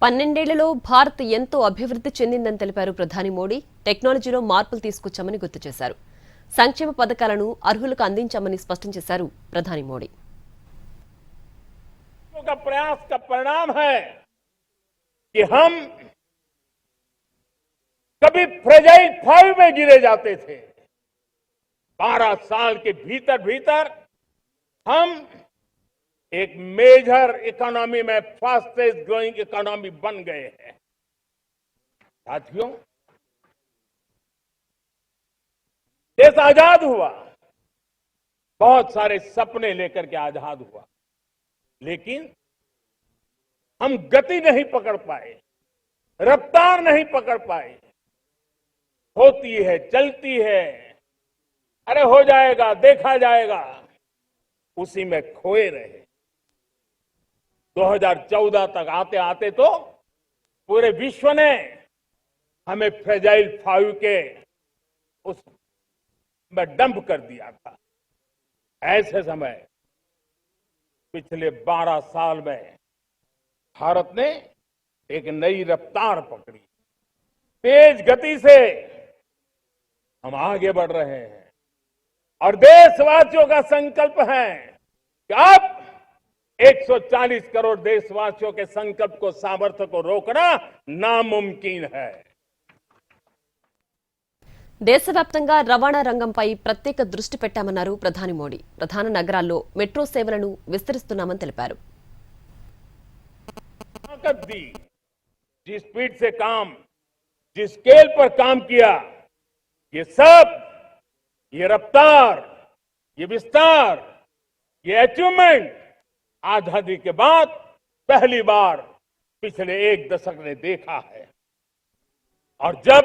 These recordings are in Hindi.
12 భారత్ ఎంతో అభివృద్ధి చెందిందని తెలిపారు ప్రధాని మోడీ. టెక్నాలజీలో మార్పులు తీసుకొచ్చామని గుర్తు చేశారు. సంక్షేమ పథకాలను అర్హులకు అందించామని స్పష్టం చేశారు ప్రధాని మోడీ. का प्रयास का परिणाम है कि हम कभी फ्रेजाइल 5 में गिरे जाते थे। 12 साल के भीतर भीतर हम एक मेजर इकोनॉमी में फास्टेस्ट ग्रोइंग इकोनॉमी बन गए हैं। साथियों, देश आजाद हुआ, बहुत सारे सपने लेकर के आजाद हुआ, लेकिन हम गति नहीं पकड़ पाए, रफ्तार नहीं पकड़ पाए। होती है, चलती है, अरे हो जाएगा, देखा जाएगा, उसी में खोए रहे। 2014 तक आते आते तो पूरे विश्व ने हमें फ्रेजाइल 5 के उस में डंप कर दिया था। ऐसे समय पिछले 12 साल में भारत ने एक नई रफ्तार पकड़ी, तेज गति से हम आगे बढ़ रहे हैं और देशवासियों का संकल्प है कि अब 140 करोड़ देशवासियों के संकल्प को, सामर्थ्य को रोकना नामुमकिन है। దేశవ్యాప్తంగా రవాణా రంగంపై ప్రత్యేక దృష్టి పెట్టామన్నారు ప్రధాని మోడీ. ప్రధాన నగరాల్లో మెట్రో సేవలను విస్తరిస్తున్నామని తెలిపారు. जिस स्पीड से काम, जिस स्केल पर काम किया, ये सब, ये रफ्तार, ये विस्तार, ये अचीवमेंट आजादी के बाद पहली बार पिछले 1 दशक ने देखा है। और जब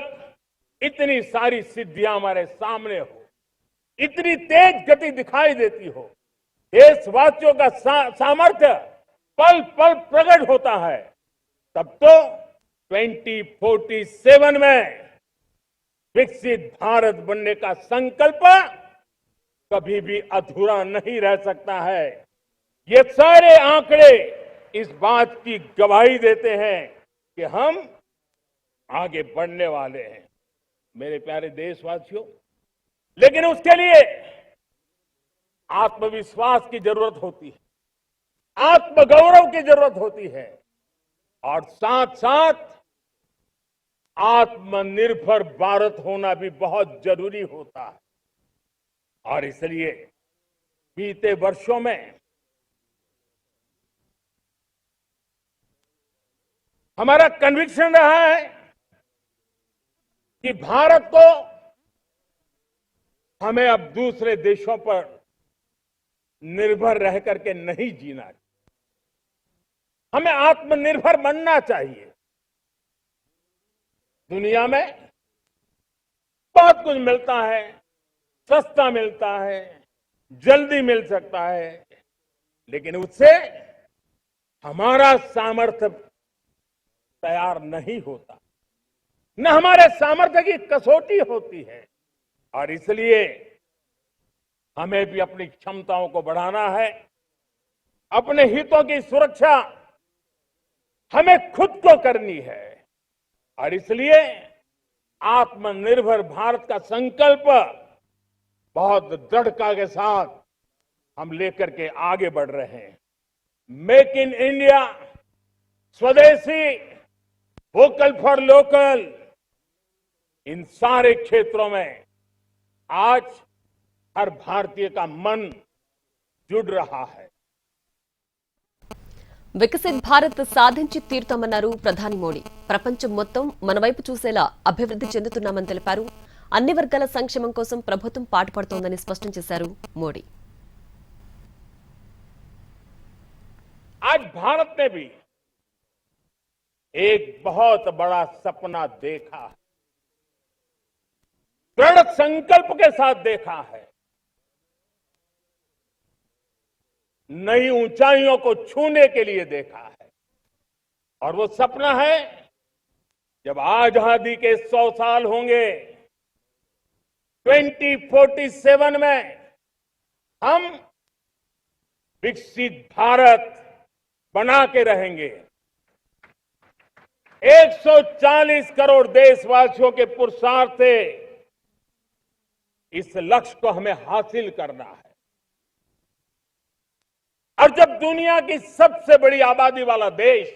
इतनी सारी सिद्धियां हमारे सामने हो, इतनी तेज गति दिखाई देती हो, देशवासियों का सामर्थ्य पल पल प्रकट होता है, तब तो 2047 में विकसित भारत बनने का संकल्प कभी भी अधूरा नहीं रह सकता है। ये सारे आंकड़े इस बात की गवाही देते हैं कि हम आगे बढ़ने वाले हैं। मेरे प्यारे देशवासियों, लेकिन उसके लिए आत्मविश्वास की जरूरत होती है, आत्मगौरव की जरूरत होती है और साथ साथ आत्मनिर्भर भारत होना भी बहुत जरूरी होता है। और इसलिए बीते वर्षों में हमारा कन्विक्शन रहा है कि भारत को हमें अब दूसरे देशों पर निर्भर रह करके नहीं जीना चाहिए, हमें आत्मनिर्भर बनना चाहिए। दुनिया में बहुत कुछ मिलता है, सस्ता मिलता है, जल्दी मिल सकता है, लेकिन उससे हमारा सामर्थ्य तैयार नहीं होता, न हमारे सामर्थ्य की कसौटी होती है। और इसलिए हमें भी अपनी क्षमताओं को बढ़ाना है, अपने हितों की सुरक्षा हमें खुद को करनी है। और इसलिए आत्मनिर्भर भारत का संकल्प बहुत दृढ़ता के साथ हम लेकर के आगे बढ़ रहे हैं। मेक इन इंडिया, स्वदेशी, वोकल फॉर लोकल, इन सारे क्षेत्रों में आज हर भारतीय का मन जुड़ रहा है। వికసిత్ భారత్ సాధించి తీరుతామన్నారు ప్రధాని మోడీ. ప్రపంచం మొత్తం మన వైపు చూసేలా అభివృద్ధి చెందుతున్నామని తెలిపారు. అన్ని వర్గాల సంక్షేమం కోసం ప్రభుత్వం పాటుపడుతోందని స్పష్టం చేశారు మోడీ. आज भारत ने भी एक बहुत बड़ा सपना देखा है, दृढ़ संकल्प के साथ देखा है, नई ऊंचाइयों को छूने के लिए देखा है। और वो सपना है जब आजादी के 100 साल होंगे, 2047 में हम विकसित भारत बना के रहेंगे। 140 करोड़ देशवासियों के पुरुषार्थ से इस लक्ष्य को हमें हासिल करना है। और जब दुनिया की सबसे बड़ी आबादी वाला देश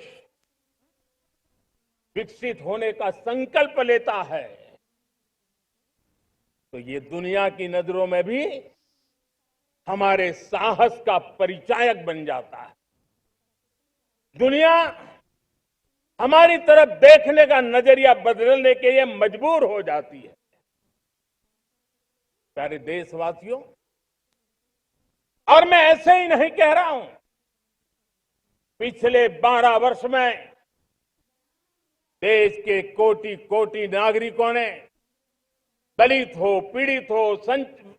विकसित होने का संकल्प लेता है तो ये दुनिया की नजरों में भी हमारे साहस का परिचायक बन जाता है। दुनिया हमारी तरफ देखने का नजरिया बदलने के लिए मजबूर हो जाती है। प्यारे देशवासियों, और मैं ऐसे ही नहीं कह रहा हूं। पिछले 12 वर्ष में देश के कोटि कोटि नागरिकों ने, दलित हो, पीड़ित हो,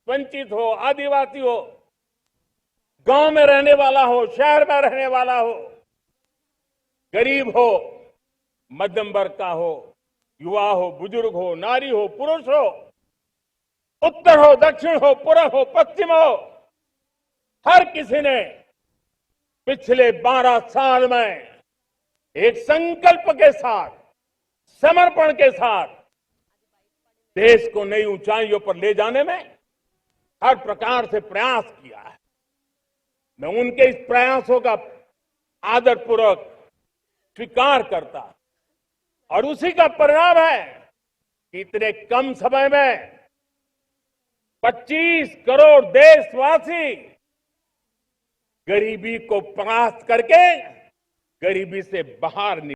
वंचित हो, आदिवासी हो, गांव में रहने वाला हो, शहर में रहने वाला हो, गरीब हो, मध्यम वर्ग का हो, युवा हो, बुजुर्ग हो, नारी हो, पुरुष हो, उत्तर हो, दक्षिण हो, पूर्व हो, पश्चिम हो, हर किसी ने पिछले 12 साल में एक संकल्प के साथ, समर्पण के साथ देश को नई ऊंचाइयों पर ले जाने में हर प्रकार से प्रयास किया है। मैं उनके इस प्रयासों का आदरपूर्वक स्वीकार करता और उसी का परिणाम है कि इतने कम समय में 25 करोड़ देशवासी गरीबी को परास्त करके गरीबी से बाहर निकले।